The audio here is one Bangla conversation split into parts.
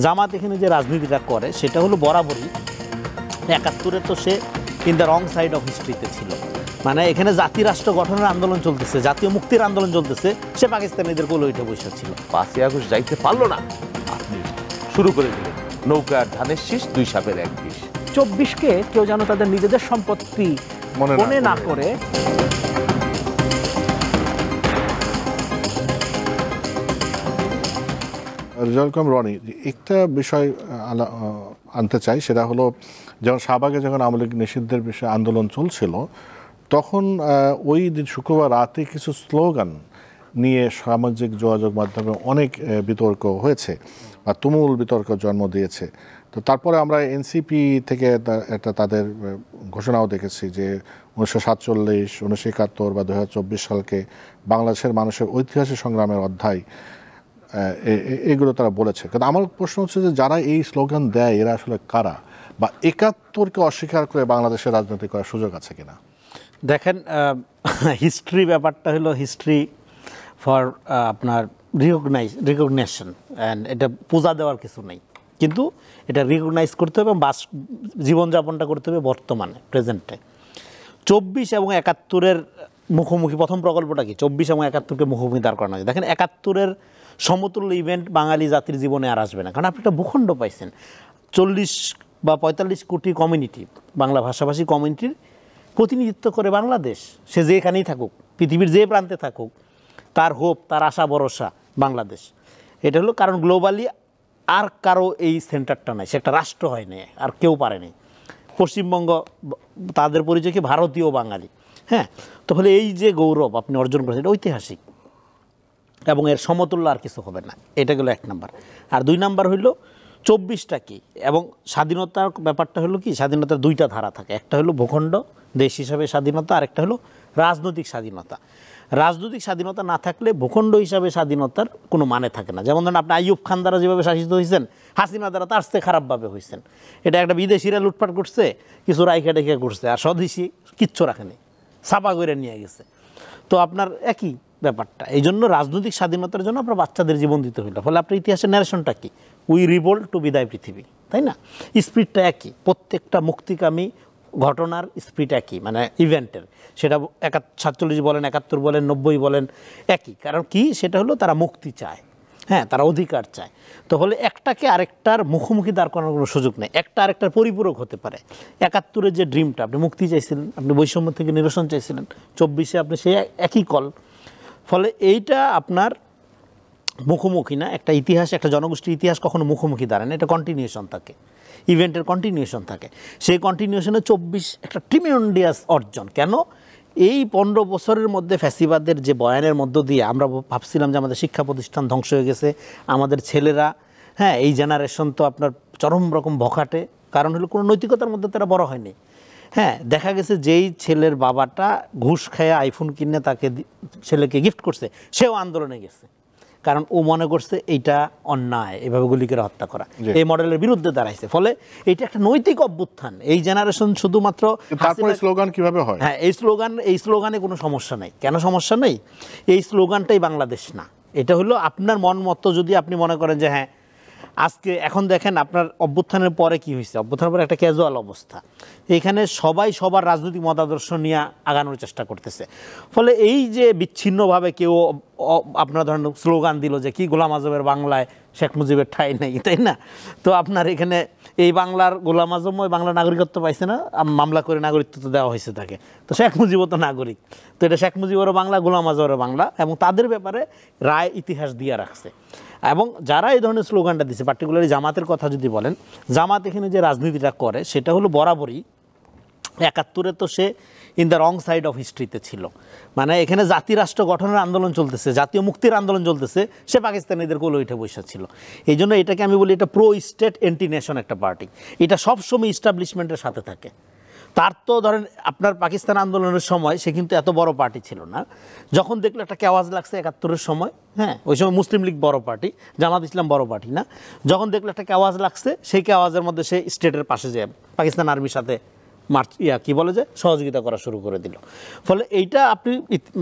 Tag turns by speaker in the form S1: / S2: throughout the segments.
S1: জামাত এখানে যে রাজনীতিটা করে সেটা হলো বরাবরই ৭১-এ তো সে in the wrong side of হিস্ট্রিতে ছিল। মানে এখানে জাতি রাষ্ট্র গঠনের আন্দোলন চলতেছে, জাতীয় মুক্তির আন্দোলন চলতেছে, সে পাকিস্তানিদের কোলে উঠে বসে ছিল।
S2: ৫ই আগস্ট যাইতে পারলো না, আপনি শুরু করে দিলেন নৌকার ধানের শীষ দুই সাপের এক বিষ।
S3: ২৪কে কেউ যেন তাদের নিজেদের সম্পত্তি মনে না করে
S4: যেরকম রনি একটা বিষয় আনতে চাই, সেটা হলো যেমন শাহবাগে যখন আওয়ামী লীগ নিষিদ্ধের বিষয়ে আন্দোলন চলছিল তখন ওই দিন শুক্রবার রাতে কিছু স্লোগান নিয়ে সামাজিক যোগাযোগ মাধ্যমে অনেক বিতর্ক হয়েছে বা তুমুল বিতর্ক জন্ম দিয়েছে। তো তারপরে আমরা এনসিপি থেকে একটা তাদের ঘোষণাও দেখেছি যে 1947, 1971 বা 2024 সালকে বাংলাদেশের মানুষের ঐতিহাসিক সংগ্রামের অধ্যায়, এগুলো তারা বলেছে। কিন্তু আমার প্রশ্ন হচ্ছে যে যারা এই স্লোগান দেয় এরা আসলে কারা, বা ৭১কে অস্বীকার করে বাংলাদেশের রাজনীতি করার সুযোগ আছে কিনা?
S1: দেখেন, হিস্ট্রি ব্যাপারটা হলো হিস্ট্রি ফর আপনার রিকগনাইজেশন, অ্যান্ড এটা পূজা দেওয়ার কিছু নেই, কিন্তু এটা রিকগনাইজ করতে হবে এবং জীবনযাপনটা করতে হবে বর্তমানে, প্রেজেন্টে। ২৪ এবং ৭১-এর মুখোমুখি প্রথম প্রকল্পটা কি? ২৪ এবং ৭১-কে মুখোমুখি দাঁড় করানো হয়েছে। দেখেন, ৭১-এর সমতুল্য ইভেন্ট বাঙালি জাতির জীবনে আর আসবে না, কারণ আপনি একটা ভূখণ্ড পাইছেন। ৪০ বা ৪৫ কোটি কমিউনিটি, বাংলা ভাষাভাষী কমিউনিটির প্রতিনিধিত্ব করে বাংলাদেশ। সে যেখানেই থাকুক, পৃথিবীর যে প্রান্তে থাকুক, তার হোপ, তার আশা ভরসা বাংলাদেশ। এটা হলো কারণ গ্লোবালি আর কারো এই সেন্টারটা নাই, সে একটা রাষ্ট্র হয় না, আর কেউ পারেনি। পশ্চিমবঙ্গ তাদের পরিচয় কি ভারতীয় বাঙালি, হ্যাঁ। তো ফলে এই যে গৌরব আপনি অর্জন করেছেন এটা ঐতিহাসিক, এবং এর সমতুল্য আর কিছু হবে না। এটা গেলো ১ নাম্বার। আর ২ নাম্বার হইল ২৪টা কি, এবং স্বাধীনতার ব্যাপারটা হলো কি, স্বাধীনতার ২টা ধারা থাকে। একটা হলো ভূখণ্ড দেশ হিসাবে স্বাধীনতা, আর একটা হলো রাজনৈতিক স্বাধীনতা। রাজনৈতিক স্বাধীনতা না থাকলে ভূখণ্ড হিসাবে স্বাধীনতার কোনো মানে থাকে না। যেমন ধরেন আপনি আইয়ুব খান দ্বারা যেভাবে শাসিত হয়েছেন, হাসিনা দ্বারা তার চেয়ে খারাপভাবে হয়েছেন। এটা একটা বিদেশিরা লুটপাট করছে, কিছু রাইখা টেখা করছে, আর স্বদেশি কিচ্ছু রাখেনি, ছাপা করে নিয়ে গেছে। তো আপনার একই ব্যাপারটা। এই জন্য রাজনৈতিক স্বাধীনতার জন্য আপনার বাচ্চাদের জীবন দিতে হইল। ফলে আপনার ইতিহাসের ন্যারেশনটা কি? উই রিভোল্ট টু বিদায় পৃথিবী, তাই না? স্পিরিটটা একই, প্রত্যেকটা মুক্তিকামী ঘটনার স্পিরিট একই, মানে ইভেন্টের। সেটা 47 বলেন, ৭১ বলেন, ৯০ বলেন, একই। কারণ কি? সেটা হলো তারা মুক্তি চায়, হ্যাঁ, তারা অধিকার চায়। তো হলে একটাকে আরেকটার মুখোমুখি দাঁড় করানোর কোনো সুযোগ নেই, একটা আরেকটার পরিপূরক হতে পারে। ৭১-এর যে ড্রিমটা, আপনি মুক্তি চাইছিলেন, আপনি বৈষম্য থেকে নিরসন চাইছিলেন, ২৪-এ আপনি সেই একই কল। ফলে এইটা আপনার মুখোমুখি না, একটা ইতিহাস, একটা জনগোষ্ঠীর ইতিহাস কখনো মুখোমুখি দাঁড়ায় না, এটা কন্টিনিউশন থাকে, ইভেন্টের কন্টিনিউশন থাকে। সেই কন্টিনিউশনে ২৪ একটা ট্রিমেন্ডিয়াস অর্জন। কেন? এই ১৫ বছরের মধ্যে ফ্যাসিবাদের যে বয়ানের মধ্য দিয়ে আমরা ভাবছিলাম যে আমাদের শিক্ষা প্রতিষ্ঠান ধ্বংস হয়ে গেছে, আমাদের ছেলেরা, হ্যাঁ, এই জেনারেশন তো আপনার চরম রকম ভখাটে। কারণ হলো কোনো নৈতিকতার মধ্যে তারা বড় হয়নি। হ্যাঁ, দেখা গেছে যেই ছেলের বাবাটা ঘুষ খেয়ে আইফোন কিনে তাকে ছেলেকে গিফট করছে, সেও আন্দোলনে গেছে, কারণ ও মনে করছে এইটা অন্যায় এভাবে গুলি করে হত্যা করা, এই মডেলের বিরুদ্ধে দাঁড়াইছে। ফলে এইটা একটা নৈতিক অভ্যুত্থান। এই জেনারেশন শুধুমাত্র
S4: স্লোগান কিভাবে হয়?
S1: হ্যাঁ, এই স্লোগানে কোনো সমস্যা নেই। কেন সমস্যা নেই? এই স্লোগানটাই বাংলাদেশ না। এটা হলো আপনার মন মতো, যদি আপনি মনে করেন যে হ্যাঁ আজকে, এখন দেখেন আপনার অভ্যুত্থানের পরে কি হয়েছে, অভ্যুত্থানের পরে একটা ক্যাজুয়াল অবস্থা। এখানে সবাই সবার রাজনৈতিক মতাদর্শ নিয়ে আগানোর চেষ্টা করতেছে। ফলে এই যে বিচ্ছিন্নভাবে কেউ আপনার ধরেন স্লোগান দিল যে কি গোলাম আজমের বাংলায় শেখ মুজিবের ঠাঁই নেই, তাই না? তো আপনার এখানে এই বাংলার গোলাম আজম ওই বাংলা নাগরিকত্ব পাইছে না, মামলা করে নাগরিকত্ব দেওয়া হয়েছে তাকে। তো শেখ মুজিবও তো নাগরিক, তো এটা শেখ মুজিবেরও বাংলা, গোলাম আজমেরও বাংলা, এবং তাদের ব্যাপারে রায় ইতিহাস দিয়ে রাখছে। এবং যারা এই ধরনের স্লোগানটা দিচ্ছে, পার্টিকুলারলি জামাতের কথা যদি বলেন, জামাত এখানে যে রাজনীতিটা করে সেটা হলো বরাবরই ৭১-এ তো সে in the wrong side of হিস্ট্রিতে ছিল। মানে এখানে জাতি রাষ্ট্র গঠনের আন্দোলন চলতেছে, জাতীয় মুক্তির আন্দোলন চলতেছে, সে পাকিস্তানিদের কোলে উঠে বসে ছিল। এই জন্য এটাকে আমি বলি এটা প্রো স্টেট এন্টি নেশন একটা পার্টি। এটা সবসময় ইস্টাবলিশমেন্টের সাথে থাকে। তার তো ধরেন আপনার পাকিস্তান আন্দোলনের সময় সে কিন্তু এত বড় পার্টি ছিল না। যখন দেখলো একটা কেওয়াজ লাগছে ৭১-এর সময়, হ্যাঁ, ওই সময় মুসলিম লীগ বড় পার্টি, জামাত ইসলাম বড় পার্টি না, যখন দেখলো একটা কেওয়াজ লাগছে, সেই কেওয়াজের মধ্যে সে স্টেটের পাশে যায় পাকিস্তান আর্মির সাথে কি বলে যে সহযোগিতা করা শুরু করে দিল। ফলে এইটা আপনি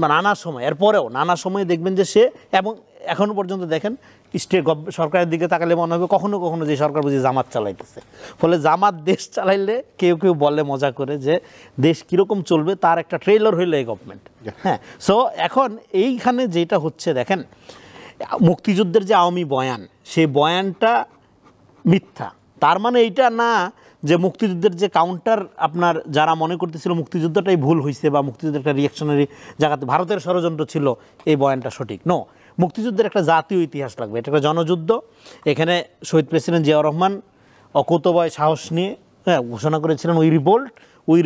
S1: নানা সময়, এরপরেও নানা সময়ে দেখবেন যে সে, এবং এখনও পর্যন্ত দেখেন স্টেট সরকারের দিকে তাকালে মনে হবে কখনো কখনো যে সরকার বুঝি জামাত চালাইতেছে। ফলে জামাত দেশ চালাইলে কেউ কেউ বলে মজা করে যে দেশ কীরকম চলবে তার একটা ট্রেলার হইলো এই গভর্নমেন্ট। হ্যাঁ, সো এখন এইখানে যেটা হচ্ছে দেখেন, মুক্তিযুদ্ধের যে আওয়ামী বয়ান, সেই বয়ানটা মিথ্যা। তার মানে এইটা না যে মুক্তিযুদ্ধের যে কাউন্টার আপনার যারা মনে করতেছিল মুক্তিযুদ্ধটাই ভুল হয়েছে বা মুক্তিযুদ্ধের একটা রিয়াকশনারি জায়গাতে ভারতের ষড়যন্ত্র ছিল, এই বয়ানটা সঠিক নো। মুক্তিযুদ্ধের একটা জাতীয় ইতিহাস লাগবে, এটা একটা জনযুদ্ধ। এখানে শহীদ প্রেসিডেন্ট জিয়াউর রহমান অকুতোভয় সাহস নিয়ে ঘোষণা করেছিলেন উই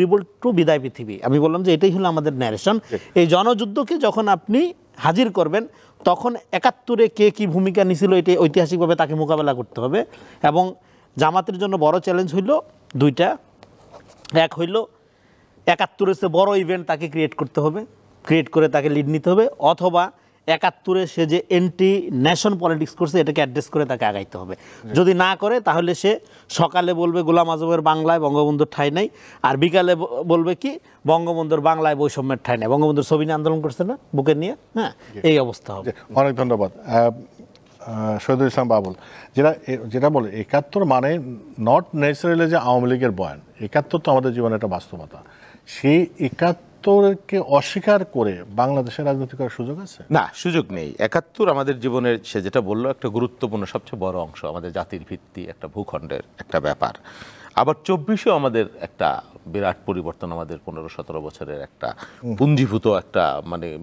S1: রিবোল্ট টু বিদায় পৃথিবী। আমি বললাম যে এটাই হলো আমাদের ন্যারেশন। এই জনযুদ্ধকে যখন আপনি হাজির করবেন তখন ৭১-এ কে কী ভূমিকা নিছিল এটা ঐতিহাসিকভাবে তাকে মোকাবেলা করতে হবে। এবং জামাতের জন্য বড় চ্যালেঞ্জ হইল দুইটা, এক হইল ৭১-এর চেয়ে বড় ইভেন্ট তাকে ক্রিয়েট করতে হবে, ক্রিয়েট করে তাকে লিড নিতে হবে, অথবা ৭১-এ সে যে এন্টি ন্যাশন পলিটিক্স করছে এটাকে অ্যাড্রেস করে তাকে আগাইতে হবে। যদি না করে তাহলে সে সকালে বলবে গোলাম আজমের বাংলায় বঙ্গবন্ধুর ঠাঁই নাই, আর বিকালে বলবে কি বঙ্গবন্ধুর বাংলায় বৈষম্যের ঠাঁই নাই। বঙ্গবন্ধুর ছবি নিয়ে আন্দোলন করছে না বুকে নিয়ে, হ্যাঁ, এই অবস্থা হবে।
S4: অনেক ধন্যবাদ শহীদুল ইসলাম বাবুল। যেটা বলে ৭১ মানে নট নেসেসারিলি যে আওয়ামী লীগের বয়ান, ৭১ তো আমাদের জীবনে একটা বাস্তবতা। সেই ৭১-কে অস্বীকার করে বাংলাদেশের রাজনীতি করার সুযোগ আছে?
S2: না, সুযোগ নেই। ৭১ আমাদের জীবনের, সে যেটা বললো, একটা গুরুত্বপূর্ণ সবচেয়ে বড় অংশ, আমাদের জাতির ভিত্তি, একটা ভূখণ্ডের একটা ব্যাপার। আবার ২৪-এও আমাদের একটা বিরাট পরিবর্তন, আমাদের ১৫-১৭ বছরের একটা পুঞ্জীভূত একটা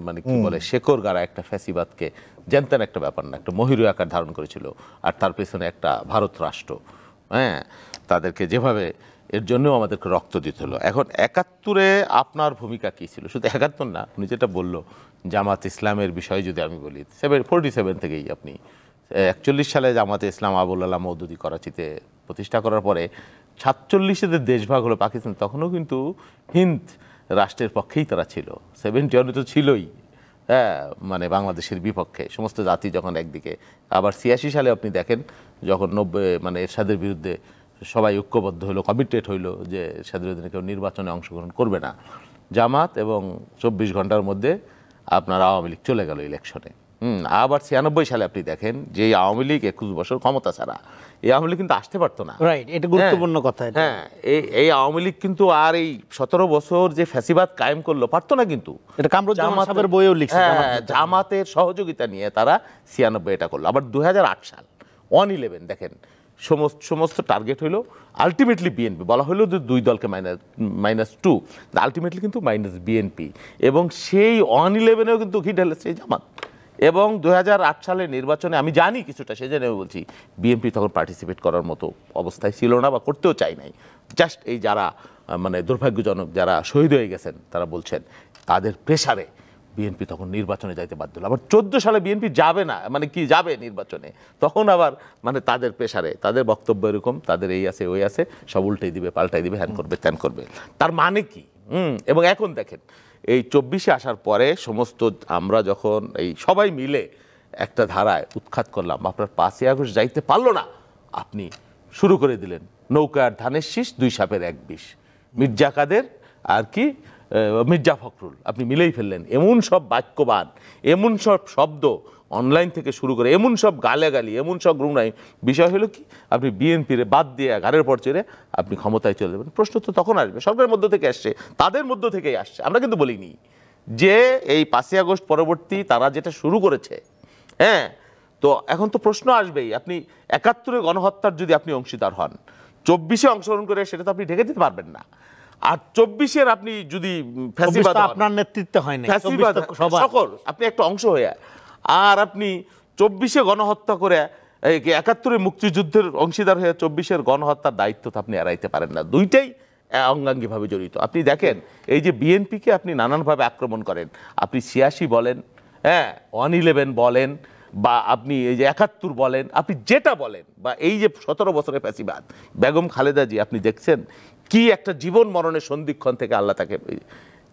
S2: মানে কি বলে শেকড় গাড়া একটা ফ্যাসিবাদকে জানতেন একটা ব্যাপার না, একটা মহিরু আকার ধারণ করেছিল। আর তার পেছনে একটা ভারত রাষ্ট্র, হ্যাঁ, তাদেরকে যেভাবে, এর জন্যও আমাদেরকে রক্ত দিতে হলো। এখন ৭১-এ আপনার ভূমিকা কী ছিল? শুধু ৭১ না, উনি যেটা বললো জামাত ইসলামের বিষয়ে যদি আমি বলি, 47 থেকেই আপনি ৪১ সালে জামাতে ইসলাম আবুল আলা মওদুদি করাচিতে প্রতিষ্ঠা করার পরে ৪৭-এ যে দেশভাগ হলো পাকিস্তান, তখনও কিন্তু হিন্দ রাষ্ট্রের পক্ষেই তারা ছিল। 71 তো ছিলই, হ্যাঁ, মানে বাংলাদেশের বিপক্ষে সমস্ত জাতি যখন একদিকে। আবার ৮৬ সালে আপনি দেখেন যখন মানে এরশাদের বিরুদ্ধে সবাই ঐক্যবদ্ধ হলো, কমিটেড হইলো যে এরশাদের অধীনে কেউ নির্বাচনে অংশগ্রহণ করবে না, জামাত, এবং ২৪ ঘন্টার মধ্যে আপনার আওয়ামী লীগ চলে গেল ইলেকশনে। আবার ৯৬ সালে আপনি দেখেন যে আওয়ামী লীগ ২১ বছর ক্ষমতা ছাড়া, এই আওয়ামী লীগ কিন্তু আসতে পারতো না।
S1: রাইট, এটা গুরুত্বপূর্ণ কথা।
S2: হ্যাঁ, এই আওয়ামী লীগ কিন্তু আর এই ১৭ বছর যে ফ্যাসিবাদ কায়েম করলো পারতো না, কিন্তু
S1: এটা কামরুজ্জামান সাহেবের বইয়েও লিখছে,
S2: জামাতের সহযোগিতা নিয়ে তারা ৯৬ এটা করলো। আবার ২০০৮ সাল 1/11 দেখেন সমস্ত টার্গেট হইলো আলটিমেটলি বিএনপি, বলা হলো যে দুই দলকে -2, আলটিমেটলি কিন্তু মাইনাস বিএনপি। এবং সেই 1/11-এও কিন্তু কি ঢেলেছে জামাত। এবং ২০০৮ সালের নির্বাচনে আমি জানি কিছুটা, সেজন্য বলছি বিএনপি তখন পার্টিসিপেট করার মতো অবস্থায় ছিল না বা করতেও চাই নাই। জাস্ট এই যারা মানে দুর্ভাগ্যজনক যারা শহীদ হয়ে গেছেন তারা বলছেন তাদের প্রেসারে বিএনপি তখন নির্বাচনে যাইতে বাধ্য হলো। আবার ১৪ সালে বিএনপি যাবে না, মানে কি যাবে নির্বাচনে, তখন আবার মানে তাদের প্রেসারে, তাদের বক্তব্য এরকম, তাদের এই আছে ওই আছে, সব উল্টাই দিবে পাল্টাই দিবে, হ্যান করবে ত্যান করবে। তার মানে কি? এবং এখন দেখেন এই ২৪-এ আসার পরে সমস্ত আমরা যখন এই সবাই মিলে একটা ধারায় উৎখাত করলাম, আপনার ৫ই আগস্ট যাইতে পারলো না, আপনি শুরু করে দিলেন নৌকার ধানের শীষ ২ সাপের ১ বিষ, মির্জা কাদের আর কি মির্জা ফখরুল, আপনি মিলেই ফেললেন। এমন সব বাক্যবাদ, এমন সব শব্দ অনলাইন থেকে শুরু করে, এমন সব গালাগালি, এমন সব গ্রুমনাই। বিষয় হলো কি, আপনি বিএনপিরে বাদ দিয়ে ঘাড়ের পর চেড়ে আপনি ক্ষমতায় চলে যাবেন। প্রশ্ন তো তখন আসবে, সরকারের মধ্য থেকে আসছে, তাদের মধ্য থেকেই আসছে। আমরা কিন্তু বলিনি যে এই ৫ই আগস্ট পরবর্তী তারা যেটা শুরু করেছে, হ্যাঁ, তো এখন তো প্রশ্ন আসবেই, আপনি ৭১-এ গণহত্যার যদি আপনি অংশীদার হন, ২৪-এ অংশগ্রহণ করে সেটা তো আপনি ঢেকে দিতে পারবেন না। আর ২৪-এর আপনি যদি ফ্যাসিবাদ,
S1: আপনার নেতৃত্বে হয় না,
S2: ফ্যাসিবাদ সকল আপনি একটা অংশ হয়ে, আর আপনি ২৪-এ গণহত্যা করে ৭১-এর মুক্তিযুদ্ধের অংশীদার হয়ে ২৪-এর গণহত্যার দায়িত্ব তো আপনি এড়াইতে পারেন না। দুইটাই অঙ্গাঙ্গিভাবে জড়িত। আপনি দেখেন এই যে বিএনপিকে আপনি নানানভাবে আক্রমণ করেন, আপনি ৮৬ বলেন, হ্যাঁ, 1/11 বলেন, বা আপনি এই যে ৭১ বলেন, আপনি যেটা বলেন, বা এই যে ১৭ বছরের ফ্যাসিবাদ, বেগম খালেদা জি আপনি দেখছেন কি একটা জীবন মরণের সন্ধিক্ষণ থেকে আল্লাহ তাকে,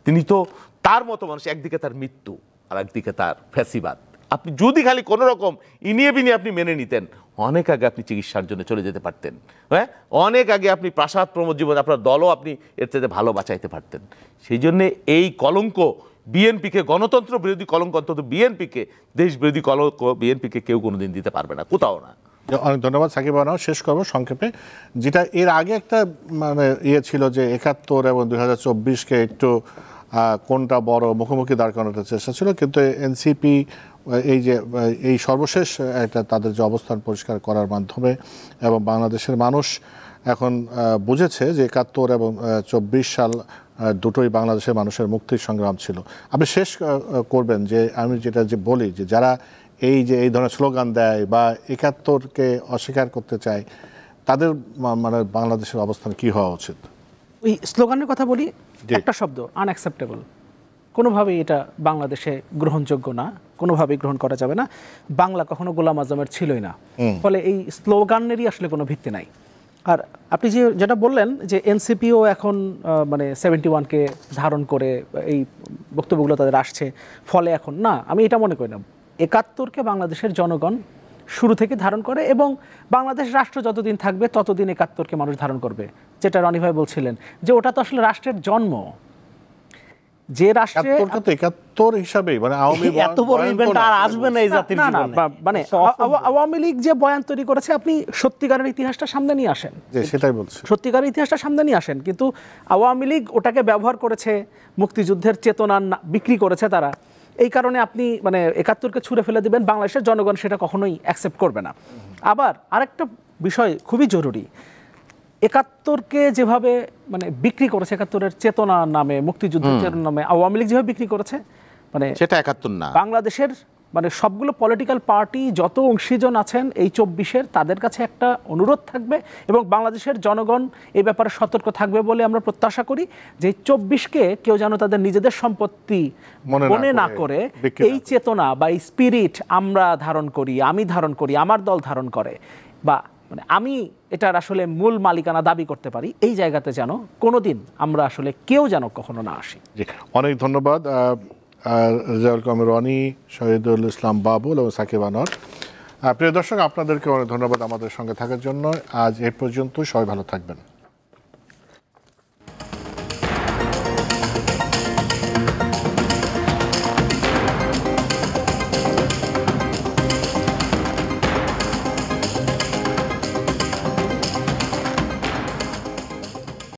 S2: তিনি তো তার মতো মানুষ, একদিকে তার মৃত্যু আর একদিকে তার ফ্যাসিবাদ। আপনি যদি খালি কোনো রকম ইনিয়ে বিনিয়ে আপনি মেনে নিতেন, অনেক আগে আপনি চিকিৎসার জন্য চলে যেতে পারতেন, হ্যাঁ, অনেক আগে আপনি প্রাসাদ প্রমোদ জীবন, আপনার দলও আপনি এর থেকে ভালো বাঁচাইতে পারতেন। সেই জন্যে এই কলঙ্ক বিএনপিকে গণতন্ত্র বিরোধী কলঙ্ক অন্তত বিএনপিকে দেশ বিরোধী কলঙ্ক বিএনপিকে কেউ কোনোদিন দিতে পারবে না, কোথাও না।
S4: অনেক ধন্যবাদ সাকিব আনাও। শেষ করবো সংক্ষেপে, যেটা এর আগে একটা মানে ইয়ে ছিল যে ৭১ এবং ২০২৪কে একটু কোনটা বড় মুখোমুখি দাঁড় করানোর চেষ্টা ছিল, কিন্তু এনসিপি এই যে এই সর্বশেষ একটা তাদের যে অবস্থান পরিষ্কার করার মাধ্যমে এবং বাংলাদেশের মানুষ এখন বুঝেছে যে ৭১ এবং ২৪ সাল দুটোই বাংলাদেশের মানুষের মুক্তির সংগ্রাম ছিল। আপনি শেষ করবেন যে আমি যেটা যে বলি যে যারা এই যে এই ধরনের স্লোগান দেয় বা ৭১কে অস্বীকার করতে চায় তাদের মানে বাংলাদেশের অবস্থান কি হওয়া উচিত?
S3: ওই স্লোগানের কথা বলি, একটা শব্দ, আনঅ্যাকসেপ্টেবল। কোনোভাবেই এটা বাংলাদেশে গ্রহণযোগ্য না, কোনোভাবেই গ্রহণ করা যাবে না। বাংলা কখনো গোলাম আজমের ছিলই না, ফলে এই স্লোগানেরই আসলে কোনো ভিত্তি নাই। আর আপনি যেটা বললেন যে এনসিপিও এখন মানে 71কে ধারণ করে এই বক্তব্যগুলো তাদের আসছে, ফলে এখন না, আমি এটা মনে করি না। ৭১কে বাংলাদেশের জনগণ শুরু থেকে ধারণ করে এবং বাংলাদেশ রাষ্ট্র যতদিন থাকবে ততদিন ৭১কে মানুষ ধারণ করবে। যেটা রনি ভাই বলছিলেন যে ওটা তো আসলে রাষ্ট্রের জন্ম, যে রাষ্ট্রে
S4: ৭১ হিসাবেই মানে আওয়ামী
S1: এত বড় ইভেন্ট আর আসবে না এই জাতির জীবনে।
S3: মানে আওয়ামী লীগ যে বয়ান তৈরি করেছে, আপনি সত্যিকারের ইতিহাসটা সামনে নিয়ে আসেন,
S4: সেটাই বলছি,
S3: সত্যিকারের ইতিহাসটা সামনে নিয়ে আসেন। কিন্তু আওয়ামী লীগ ওটাকে ব্যবহার করেছে, মুক্তিযুদ্ধের চেতনা বিক্রি করেছে তারা। এই কারণে আপনি মানে ৭১কে ছুঁড়ে ফেলে দিবেন, বাংলাদেশের জনগণ সেটা কখনোই অ্যাকসেপ্ট করবে না। আবার আরেকটা বিষয় খুবই জরুরি, ৭১কে যেভাবে মানে বিক্রি করেছে, ৭১-এর চেতনা নামে, মুক্তিযুদ্ধের চেতনা নামে আওয়ামী লীগ যেভাবে বিক্রি করেছে, মানে
S2: সেটা ৭১ না।
S3: বাংলাদেশের মানে সবগুলো পলিটিক্যাল পার্টি যত অংশীজন আছেন এই ২৪-এর, তাদের কাছে একটা অনুরোধ থাকবে এবং বাংলাদেশের জনগণ এই ব্যাপারে সতর্ক থাকবে বলে আমরা প্রত্যাশা করি, যে ২৪কে কেউ যেন তাদের নিজেদের সম্পত্তি মনে না করে এই চেতনা বা এই স্পিরিট আমরা ধারণ করি, আমি ধারণ করি, আমার দল ধারণ করে, বা মানে আমি এটার আসলে মূল মালিকানা দাবি করতে পারি, এই জায়গাতে যেন কোনোদিন আমরা আসলে কেউ যেন কখনো না আসি।
S4: অনেক ধন্যবাদ রেজাউল করিম রনি, শহীদুল ইসলাম বাবুল এবং সাকিব আনোয়ার। প্রিয় দর্শক, আপনাদেরকে অনেক ধন্যবাদ আমাদের সঙ্গে থাকার জন্য। আজ এ পর্যন্ত, সবাই ভালো থাকবেন।